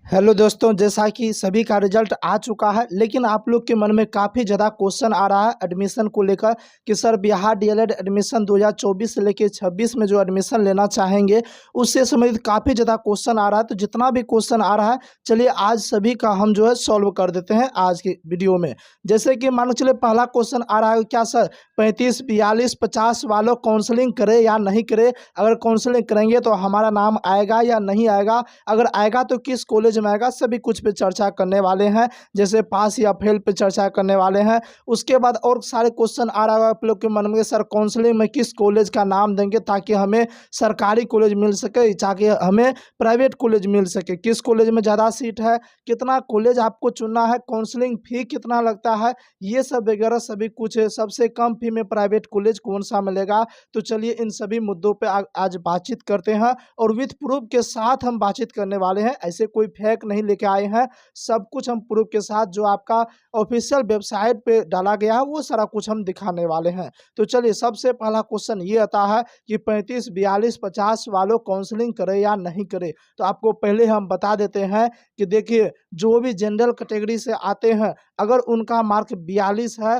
Hello दोस्तों, जैसा कि सभी का रिजल्ट आ चुका है, लेकिन आप लोग के मन में काफ़ी ज़्यादा क्वेश्चन आ रहा है एडमिशन को लेकर कि सर बिहार डीएलएड एडमिशन 2024 से लेकर 26 में जो एडमिशन लेना चाहेंगे उससे संबंधित काफ़ी ज़्यादा क्वेश्चन आ रहा है। तो जितना भी क्वेश्चन आ रहा है, चलिए आज सभी का हम जो है सॉल्व कर देते हैं आज की वीडियो में। जैसे कि मान लो चलिए पहला क्वेश्चन आ रहा है, क्या सर 35, 42, 50 वालों काउंसलिंग करे या नहीं करे? अगर काउंसलिंग करेंगे तो हमारा नाम आएगा या नहीं आएगा? अगर आएगा तो किस कॉलेज में आएगा? सभी कुछ पे चर्चा करने वाले हैं। जैसे पास या फेल पे चर्चा करने वाले हैं। उसके बाद और सारे क्वेश्चन आ रहा है आप लोग के मन में, सर काउंसलिंग में किस कॉलेज का नाम देंगे ताकि हमें सरकारी कॉलेज मिल सके, ताकि हमें प्राइवेट कॉलेज मिल सके, किस कॉलेज में ज़्यादा सीट है, कितना कॉलेज आपको चुनना है, काउंसलिंग फी कितना लगता है, ये सब वगैरह सभी कुछ है। सबसे कम फी में प्राइवेट कॉलेज कौन सा मिलेगा? तो चलिए इन सभी मुद्दों पे आज बातचीत करते हैं और विथ प्रूफ के साथ हम बातचीत करने वाले हैं। ऐसे कोई फेक नहीं लेके आए हैं, सब कुछ हम प्रूफ के साथ जो आपका ऑफिशियल वेबसाइट पे डाला गया है वो सारा कुछ हम दिखाने वाले हैं। तो चलिए सबसे पहला क्वेश्चन ये आता है कि 35, 42, 50 वालों काउंसलिंग करे या नहीं करे? तो आपको पहले हम बता देते हैं कि देखिए, जो भी जनरल कैटेगरी से आते हैं, अगर उनका मार्क 42 है,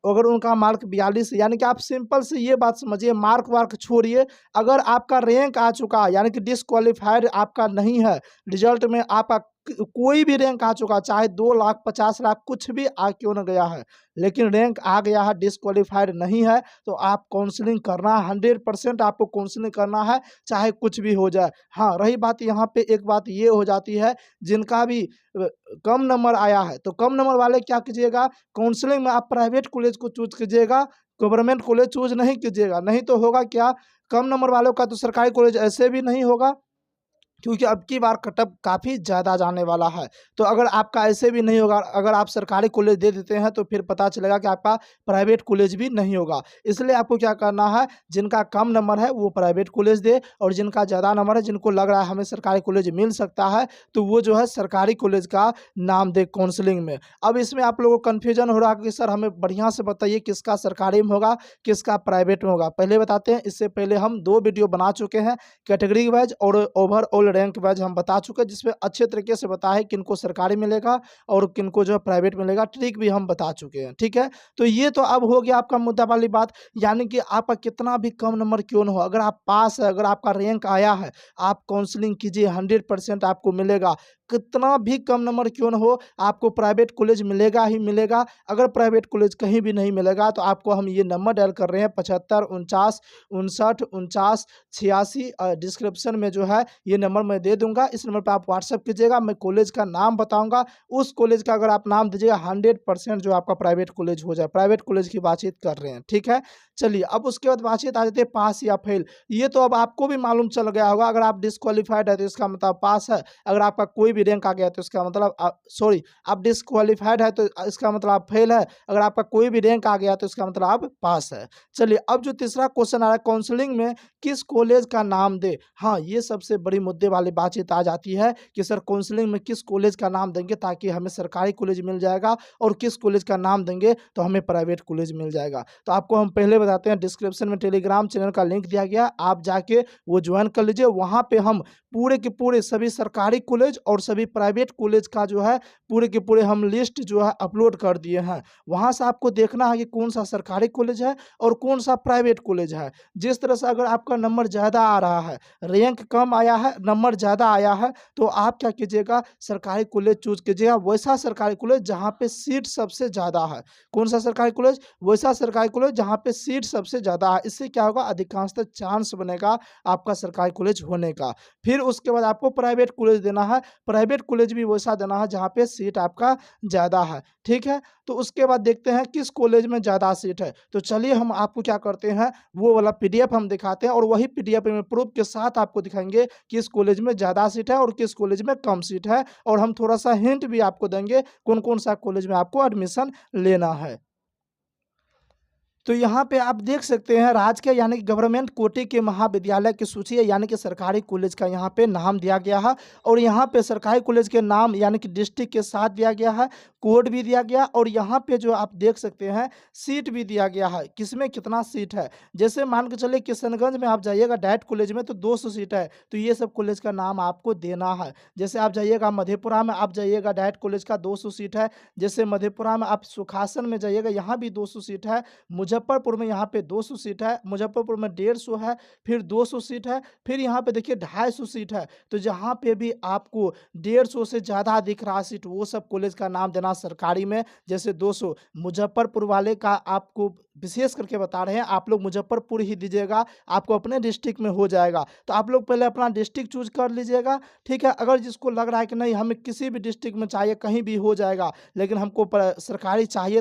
अगर उनका मार्क 42 यानी कि आप सिंपल से ये बात समझिए, मार्क वार्क छोड़िए, अगर आपका रैंक आ चुका यानी कि डिसक्वालीफाइड आपका नहीं है, रिजल्ट में आपका कोई भी रैंक आ चुका, चाहे 2 लाख 50 लाख कुछ भी आ क्यों न गया है, लेकिन रैंक आ गया है, डिसक्वालीफाइड नहीं है, तो आप काउंसलिंग करना 100% आपको काउंसलिंग करना है, चाहे कुछ भी हो जाए। हाँ, रही बात यहाँ पे एक बात ये हो जाती है, जिनका भी कम नंबर आया है, तो कम नंबर वाले क्या कीजिएगा, काउंसलिंग में आप प्राइवेट कॉलेज को चूज कीजिएगा, गवर्नमेंट कॉलेज चूज नहीं कीजिएगा। नहीं तो होगा क्या, कम नंबर वालों का तो सरकारी कॉलेज ऐसे भी नहीं होगा, क्योंकि अब की बार कटअप काफ़ी ज़्यादा जाने वाला है। तो अगर आपका ऐसे भी नहीं होगा, अगर आप सरकारी कॉलेज दे देते हैं तो फिर पता चलेगा कि आपका प्राइवेट कॉलेज भी नहीं होगा। इसलिए आपको क्या करना है, जिनका कम नंबर है वो प्राइवेट कॉलेज दे, और जिनका ज़्यादा नंबर है, जिनको लग रहा है हमें सरकारी कॉलेज मिल सकता है, तो वो जो है सरकारी कॉलेज का नाम दे काउंसलिंग में। अब इसमें आप लोगों को कन्फ्यूजन हो रहा है कि सर हमें बढ़िया से बताइए किसका सरकारी में होगा, किसका प्राइवेट में होगा। पहले बताते हैं, इससे पहले हम 2 वीडियो बना चुके हैं, कैटेगरी वाइज और ओवरऑल रैंक वाइज हम बता चुके हैं, जिसमें अच्छे तरीके से बताया है किनको सरकारी मिलेगा और किनको जो है प्राइवेट मिलेगा, ट्रिक भी हम बता चुके हैं। ठीक है, तो ये तो अब हो गया आपका मुद्दा वाली बात, यानी कि आपका कितना भी कम नंबर क्यों न हो, अगर आप पास है, अगर आपका रैंक आया है, आप काउंसलिंग कीजिए, 100% आपको मिलेगा। कितना भी कम नंबर क्यों न हो, आपको प्राइवेट कॉलेज मिलेगा ही मिलेगा। अगर प्राइवेट कॉलेज कहीं भी नहीं मिलेगा तो आपको हम ये नंबर डायल कर रहे हैं, 75 49 59 49 86, डिस्क्रिप्शन में जो है ये नंबर मैं दे दूंगा। इस नंबर पे आप व्हाट्सएप कीजिएगा, मैं कॉलेज का नाम बताऊंगा, उस कॉलेज का अगर आप नाम दीजिएगा, 100% जो आपका प्राइवेट कॉलेज हो जाए। प्राइवेट कॉलेज की बातचीत कर रहे हैं, ठीक है। चलिए अब उसके बाद बातचीत आ जाती है पास या फेल। ये तो अब आपको भी मालूम चल गया होगा, अगर आप डिस्क्वालीफाइड है तो इसका मतलब पास है, अगर आपका कोई भी रैंक आ गया तो इसका मतलब सॉरी, आप डिस्क्वालीफाइड है तो इसका मतलब आप फेल है, अगर आपका कोई भी रैंक आ गया तो इसका मतलब आप पास है। चलिए अब जो तीसरा क्वेश्चन आ रहा है, काउंसलिंग में किस कॉलेज का नाम दे। हाँ, ये सबसे बड़ी मुद्दे वाली बातचीत आ जाती है कि सर काउंसलिंग में किस कॉलेज का नाम देंगे ताकि हमें सरकारी कॉलेज मिल जाएगा, और किस कॉलेज का नाम देंगे तो हमें प्राइवेट कॉलेज मिल जाएगा। तो आपको हम पहले बताते हैं, डिस्क्रिप्शन में टेलीग्राम चैनल का लिंक दिया गया, आप जाके वो ज्वाइन कर लीजिए। वहाँ पे हम पूरे के पूरे सभी सरकारी कॉलेज और सभी प्राइवेट कॉलेज का जो है पूरे के पूरे हम लिस्ट जो है अपलोड कर दिए हैं। वहाँ से आपको देखना है कि कौन सा सरकारी कॉलेज है और कौन सा प्राइवेट कॉलेज है। जिस तरह से अगर आपका नंबर ज़्यादा आ रहा है, रैंक कम आया है, नंबर ज़्यादा आया है, तो आप क्या कीजिएगा, सरकारी कॉलेज चूज कीजिएगा, वैसा सरकारी कॉलेज जहाँ पे सीट सबसे ज़्यादा है। कौन सा सरकारी कॉलेज? वैसा सरकारी कॉलेज जहाँ पे सीट सबसे ज़्यादा है। इससे क्या होगा, अधिकांशतः चांस बनेगा आपका सरकारी कॉलेज होने का। फिर उसके बाद आपको प्राइवेट कॉलेज देना है, प्राइवेट कॉलेज भी वैसा देना है जहाँ पे सीट आपका ज़्यादा है। ठीक है, तो उसके बाद देखते हैं किस कॉलेज में ज़्यादा सीट है। तो चलिए हम आपको क्या करते हैं, वो वाला पीडीएफ हम दिखाते हैं और वही पीडीएफ में प्रूफ के साथ आपको दिखाएंगे किस कॉलेज में ज़्यादा सीट है और किस कॉलेज में कम सीट है, और हम थोड़ा सा हिंट भी आपको देंगे कौन कौन सा कॉलेज में आपको एडमिशन लेना है। तो यहाँ पे आप देख सकते हैं राजकीय यानी कि गवर्नमेंट कोटे के महाविद्यालय की सूची है, यानी कि सरकारी कॉलेज का यहाँ पे नाम दिया गया है। और यहाँ पे सरकारी कॉलेज के नाम यानी कि डिस्ट्रिक्ट के साथ दिया गया है, कोड भी दिया गया, और यहाँ पे जो आप देख सकते हैं सीट भी दिया गया है, किसमें कितना सीट है। जैसे मान के चलिए किशनगंज में आप जाइएगा डाइट कॉलेज में तो 200 सीट है, तो ये सब कॉलेज का नाम आपको देना है। जैसे आप जाइएगा मधेपुरा में, आप जाइएगा डाइट कॉलेज का 200 सीट है। जैसे मधेपुरा में आप सुखासन में जाइएगा, यहाँ भी 200 सीट है। मुजफ्फरपुर में यहाँ पे 200 सीट है, मुजफ्फरपुर में 150 है, फिर 200 सीट है, फिर यहाँ पे देखिए 250 सीट है। तो जहाँ पे भी आपको 150 से ज़्यादा दिख रहा सीट, वो सब कॉलेज का नाम देना सरकारी में। जैसे 200 मुजफ्फरपुर वाले का आपको विशेष करके बता रहे हैं, आप लोग मुजफ्फरपुर ही दीजिएगा, आपको अपने डिस्ट्रिक्ट में हो जाएगा। तो आप लोग पहले अपना डिस्ट्रिक्ट चूज कर लीजिएगा, ठीक है। अगर जिसको लग रहा है कि नहीं हमें किसी भी डिस्ट्रिक्ट में चाहिए, कहीं भी हो जाएगा, लेकिन हमको सरकारी चाहिए,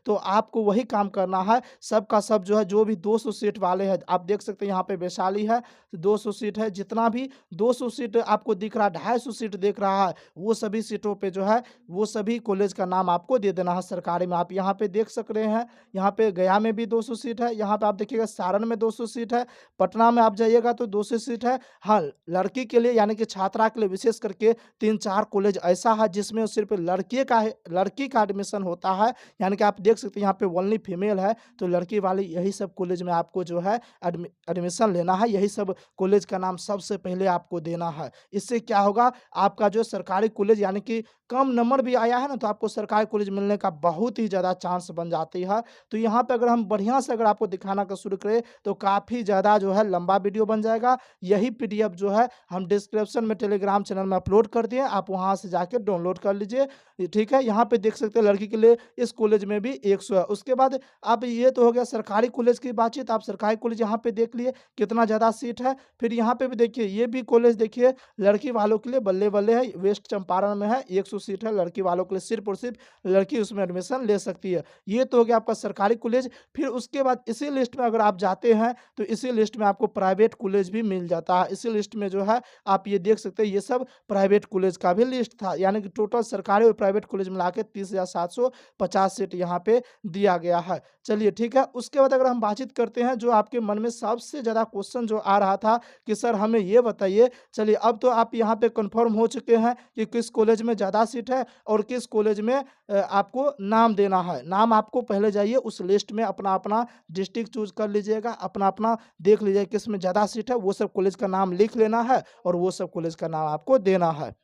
तो आपको वही काम करना है। सबका सब जो है, जो भी 200 सीट वाले हैं, आप देख सकते हैं यहाँ पे वैशाली है 200 सीट है, जितना भी 200 सीट आपको दिख रहा है, 250 सीट दिख रहा है, वो सभी सीटों पे जो है वो सभी कॉलेज का नाम आपको दे देना है सरकारी में। आप यहाँ पे देख सक रहे हैं, यहाँ पे गया में भी 200 सीट है, यहाँ पे आप देखिएगा सारण में 200 सीट है, पटना में आप जाइएगा तो 200 सीट है। हाँ, लड़की के लिए यानी कि छात्रा के लिए विशेष करके 3-4 कॉलेज ऐसा है जिसमें सिर्फ लड़की का एडमिशन होता है, यानी कि आप देख सकते हैं यहाँ पे ओनली फीमेल है, तो लड़की वाली यही सब कॉलेज में आपको जो है एडमिशन लेना है। यही सब कॉलेज का नाम सबसे पहले आपको देना है। इससे क्या होगा, आपका जो सरकारी कॉलेज यानी कि कम नंबर भी आया है ना, तो आपको सरकारी कॉलेज मिलने का बहुत ही ज़्यादा चांस बन जाती है। तो यहाँ पे अगर हम बढ़िया से अगर आपको दिखाना का शुरू करें तो काफ़ी ज़्यादा जो है लंबा वीडियो बन जाएगा। यही पीडीएफ जो है हम डिस्क्रिप्शन में टेलीग्राम चैनल में अपलोड कर दिए, आप वहाँ से जाके डाउनलोड कर लीजिए, ठीक है। यहाँ पे देख सकते हैं लड़की के लिए इस कॉलेज में भी 100 है। उसके बाद आप, ये तो हो गया सरकारी कॉलेज की बातचीत। आप सरकारी कॉलेज यहाँ पे देख लिए कितना ज़्यादा सीट है। फिर यहाँ पे भी देखिए, ये भी कॉलेज देखिए लड़की वालों के लिए बल्ले बल्ले है, वेस्ट चंपारण में है, 100 सीट है लड़की वालों के लिए, सिर्फ और सिर्फ लड़की उसमें एडमिशन ले सकती है। ये तो हो गया आपका सरकारी कॉलेज। फिर उसके बाद इसी लिस्ट में अगर आप जाते हैं तो इसी लिस्ट में आपको प्राइवेट कॉलेज भी मिल जाता है। इसी लिस्ट में जो है आप ये देख सकते हैं, ये सब प्राइवेट कॉलेज का भी लिस्ट था, यानी कि टोटल सरकारी और प्राइवेट कॉलेज मिला के 30,750 सीट यहाँ पे दिया गया है। चलिए ठीक है। उसके बाद अगर हम बातचीत करते हैं, जो आपके मन में सबसे ज़्यादा क्वेश्चन जो आ रहा था कि सर हमें ये बताइए, चलिए अब तो आप यहाँ पे कंफर्म हो चुके हैं कि किस कॉलेज में ज़्यादा सीट है और किस कॉलेज में आपको नाम देना है। नाम आपको पहले जाइए उस लिस्ट में अपना अपना डिस्ट्रिक्ट चूज कर लीजिएगा, अपना अपना देख लीजिए किस में ज़्यादा सीट है, वो सब कॉलेज का नाम लिख लेना है और वो सब कॉलेज का नाम आपको देना है।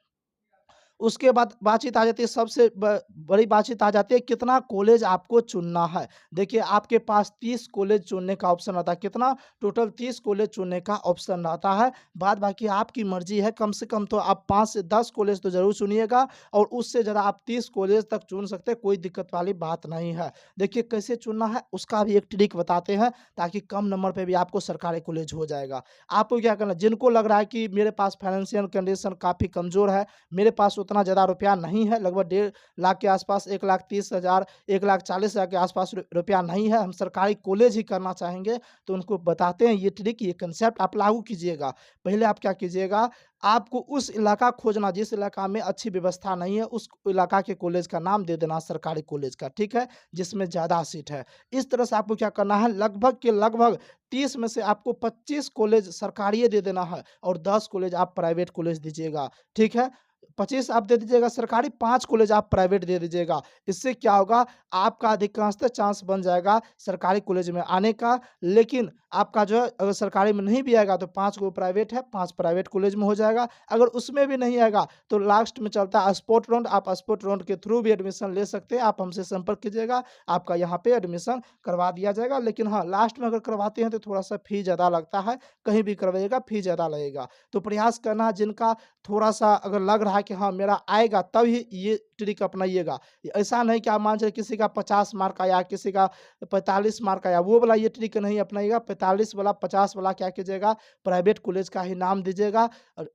उसके बाद बातचीत आ जाती है, सबसे बड़ी बातचीत आ जाती है कितना कॉलेज आपको चुनना है। देखिए आपके पास 30 कॉलेज चुनने का ऑप्शन रहता है, कितना टोटल 30 कॉलेज चुनने का ऑप्शन रहता है। बाद बाकी आपकी मर्जी है, कम से कम तो आप 5 से 10 कॉलेज तो ज़रूर चुनिएगा और उससे ज़्यादा आप 30 कॉलेज तक चुन सकते हैं, कोई दिक्कत वाली बात नहीं है। देखिए कैसे चुनना है उसका भी एक ट्रिक बताते हैं, ताकि कम नंबर पे भी आपको सरकारी कॉलेज हो जाएगा। आपको क्या करना है, जिनको लग रहा है कि मेरे पास फाइनेंशियल कंडीशन काफ़ी कमज़ोर है, मेरे पास उतना ज़्यादा रुपया नहीं है, लगभग 1.5 लाख के आसपास, 1,30,000 1,40,000 के आसपास रुपया नहीं है, हम सरकारी कॉलेज ही करना चाहेंगे, तो उनको बताते हैं ये ट्रिक, ये कंसेप्ट आप लागू कीजिएगा। पहले आप क्या कीजिएगा, आपको उस इलाका खोजना जिस इलाका में अच्छी व्यवस्था नहीं है, उस इलाका के कॉलेज का नाम दे देना सरकारी कॉलेज का, ठीक है, जिसमें ज़्यादा सीट है। इस तरह से आपको क्या करना है, लगभग के लगभग 30 में से आपको 25 कॉलेज सरकारी दे देना है और 10 कॉलेज आप प्राइवेट कॉलेज दीजिएगा, ठीक है। 25 आप दे दीजिएगा सरकारी, 5 कॉलेज आप प्राइवेट दे दीजिएगा। इससे क्या होगा, आपका अधिकांशतः चांस बन जाएगा सरकारी कॉलेज में आने का। लेकिन आपका जो है अगर सरकारी में नहीं भी आएगा तो 5 को प्राइवेट है, 5 प्राइवेट कॉलेज में हो जाएगा। अगर उसमें भी नहीं आएगा तो लास्ट में चलता है स्पॉट राउंड, आप स्पॉट राउंड के थ्रू भी एडमिशन ले सकते हैं। आप हमसे संपर्क कीजिएगा, आपका यहाँ पे एडमिशन करवा दिया जाएगा। लेकिन हाँ, लास्ट में अगर करवाते हैं तो थोड़ा-सा फ़ी ज़्यादा लगता है, कहीं भी करवाइएगा फ़ी ज़्यादा लगेगा। तो प्रयास करना, जिनका थोड़ा-सा अगर लग रहा है कि हाँ, मेरा आएगा, तब ही ये ट्रिक अपनाइएगा। ऐसा नहीं कि आप मान चलिए किसी का 50 मार्क आया, किसी का 45 मार्क आया, वो वाला ये ट्रिक नहीं अपनाइएगा। 45 वाला 50 वाला क्या कीजिएगा, प्राइवेट कॉलेज का ही नाम दीजिएगा।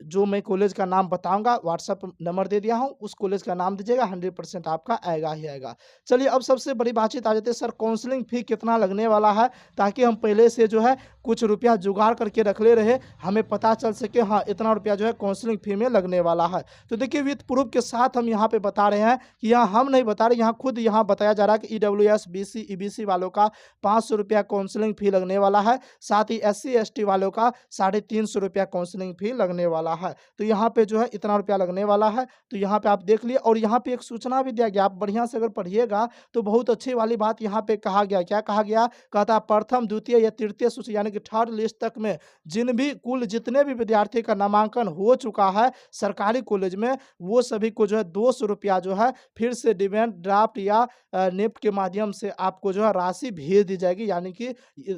जो मैं कॉलेज का नाम बताऊँगा, व्हाट्सएप नंबर दे दिया हूँ, उस कॉलेज का नाम दीजिएगा, 100% आपका आएगा ही आएगा। चलिए अब सबसे बड़ी बातचीत आ जाती है, सर काउंसलिंग फ़ी कितना लगने वाला है, ताकि हम पहले से जो है कुछ रुपया जुगाड़ करके रख ले रहे, हमें पता चल सके हाँ इतना रुपया जो है काउंसलिंग फी में लगने वाला है। तो देखिए विथ प्रूफ के साथ हम यहाँ पे बता रहे हैं कि यहाँ हम नहीं बता रहे, यहाँ खुद यहाँ बताया जा रहा है कि EWS BC EBC वालों का 500 रुपया काउंसलिंग फी लगने वाला है, साथ ही SC ST वालों का 350 रुपया काउंसलिंग फी लगने वाला है। तो यहाँ पे जो है इतना रुपया लगने वाला है। तो यहाँ पे आप देख लिए और यहाँ पे एक सूचना भी दिया गया, आप बढ़िया से अगर पढ़िएगा तो बहुत अच्छी वाली बात यहाँ पे कहा गया। क्या कहा गया? कहता है प्रथम द्वितीय या तृतीय सूची यानी कि थर्ड लिस्ट तक में जितने भी विद्यार्थी का नामांकन हो चुका है सरकारी कॉलेज में, वो सभी को जो है 200 रुपया जो है फिर से डिमांड ड्राफ्ट या नेफ्ट के माध्यम से आपको जो है राशि भेज दी जाएगी, यानी कि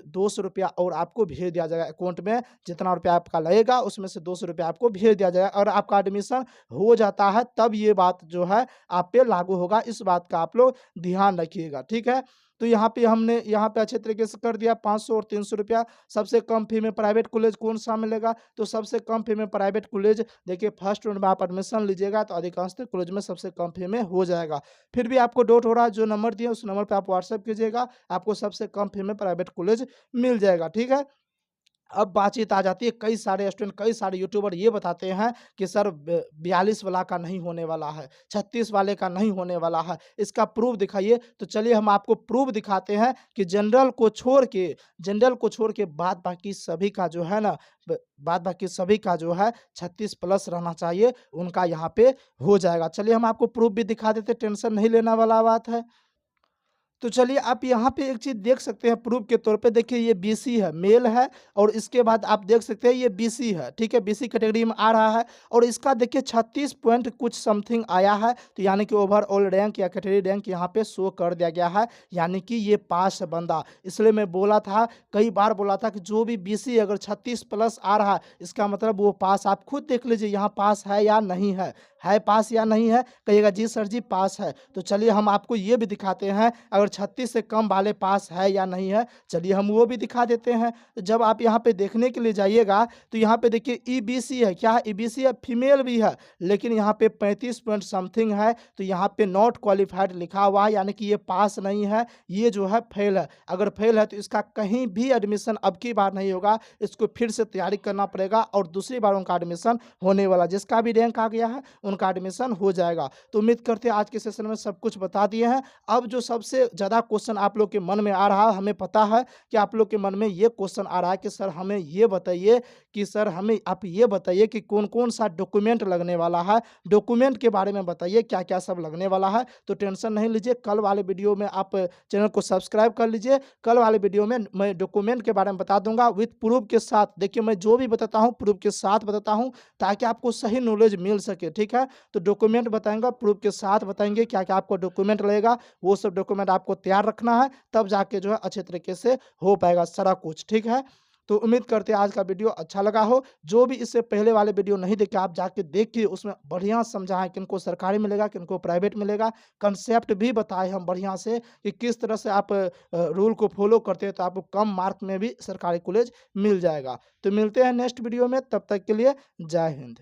200 रुपया और आपको भेज दिया जाएगा अकाउंट में। जितना रुपया आपका लगेगा उसमें से 200 रुपया आपको भेज दिया जाएगा और आपका एडमिशन हो जाता है तब ये बात जो है आप पे लागू होगा। इस बात का आप लोग ध्यान रखिएगा, ठीक है। तो यहाँ पे हमने यहाँ पे अच्छे तरीके से कर दिया 500 और 300 रुपया। सबसे कम फी में प्राइवेट कॉलेज कौन सा मिलेगा? तो सबसे कम फी में प्राइवेट कॉलेज देखिए फर्स्ट राउंड में आप एडमिशन लीजिएगा तो अधिकांशतः कॉलेज में सबसे कम फी में हो जाएगा। फिर भी आपको डाउट हो रहा है, जो नंबर दिए उस नंबर पर आप व्हाट्सएप कीजिएगा, आपको सबसे कम फी में प्राइवेट कॉलेज मिल जाएगा, ठीक है। अब बातचीत आ जाती है, कई सारे स्टूडेंट कई सारे यूट्यूबर ये बताते हैं कि सर 42 वाला का नहीं होने वाला है, 36 वाले का नहीं होने वाला है, इसका प्रूफ दिखाइए। तो चलिए हम आपको प्रूफ दिखाते हैं कि जनरल को छोड़ के बाद बाकी सभी का जो है ना बाद बाकी सभी का जो है 36 प्लस रहना चाहिए, उनका यहाँ पे हो जाएगा। चलिए हम आपको प्रूफ भी दिखा देते, टेंशन नहीं लेना वाला बात है। तो चलिए आप यहाँ पे एक चीज़ देख सकते हैं प्रूफ के तौर पे, देखिए ये BC है, मेल है और इसके बाद आप देख सकते हैं ये BC है, ठीक है, BC कैटेगरी में आ रहा है और इसका देखिए 36 पॉइंट कुछ समथिंग आया है। तो यानी कि ओवरऑल रैंक या कैटेगरी रैंक यहाँ पे शो कर दिया गया है, यानी कि ये पास है बंदा। इसलिए मैं बोला था, कई बार बोला था कि जो भी BC अगर 36 प्लस आ रहा है इसका मतलब वो पास। आप खुद देख लीजिए यहाँ पास है या नहीं है पास या नहीं है? कहिएगा जी सर जी पास है। तो चलिए हम आपको ये भी दिखाते हैं अगर 36 से कम वाले पास है या नहीं है, चलिए हम वो भी दिखा देते हैं। तो जब आप यहाँ पे देखने के लिए जाइएगा तो यहाँ पे देखिए EBC है, क्या है EBC है, फीमेल भी है, लेकिन यहाँ पे 35 पॉइंट समथिंग है। तो यहाँ पे नॉट क्वालिफाइड लिखा हुआ है, यानी कि ये पास नहीं है, ये जो है फेल है। अगर फेल है तो इसका कहीं भी एडमिशन अब की बार नहीं होगा, इसको फिर से तैयारी करना पड़ेगा और दूसरी बार उनका एडमिशन होने वाला, जिसका भी रैंक आ गया है उनका एडमिशन हो जाएगा। तो उम्मीद करते हैं आज के सेशन में सब कुछ बता दिए हैं। अब जो सबसे ज़्यादा क्वेश्चन आप लोग के मन में आ रहा है, हमें पता है कि आप लोग के मन में ये क्वेश्चन आ रहा है कि सर हमें ये बताइए आप ये बताइए कि कौन कौन सा डॉक्यूमेंट लगने वाला है, डॉक्यूमेंट के बारे में बताइए क्या क्या सब लगने वाला है। तो टेंशन नहीं लीजिए, कल वाले वीडियो में आप चैनल को सब्सक्राइब कर लीजिए। कल वाले वीडियो में मैं डॉक्यूमेंट के बारे में बता दूंगा विथ प्रूफ के साथ। देखिए मैं जो भी बताता हूँ प्रूफ के साथ बताता हूँ ताकि आपको सही नॉलेज मिल सके, ठीक है। तो डॉक्यूमेंट बताएंगे, प्रूफ के साथ बताएंगे क्या क्या आपको डॉक्यूमेंट लगेगा, वो सब डॉक्यूमेंट आपको तैयार रखना है, तब जाके जो है अच्छे तरीके से हो पाएगा सारा कुछ, ठीक है। तो उम्मीद करते हैं आज का वीडियो अच्छा लगा हो। जो भी इससे पहले वाले वीडियो नहीं देखे आप जाके देखिए, उसमें बढ़िया समझाएं किनको सरकारी मिलेगा किनको प्राइवेट मिलेगा, कंसेप्ट भी बताए हम बढ़िया से कि किस तरह से आप रूल को फॉलो करते हैं तो आपको कम मार्क में भी सरकारी कॉलेज मिल जाएगा। तो मिलते हैं नेक्स्ट वीडियो में, तब तक के लिए जय हिंद।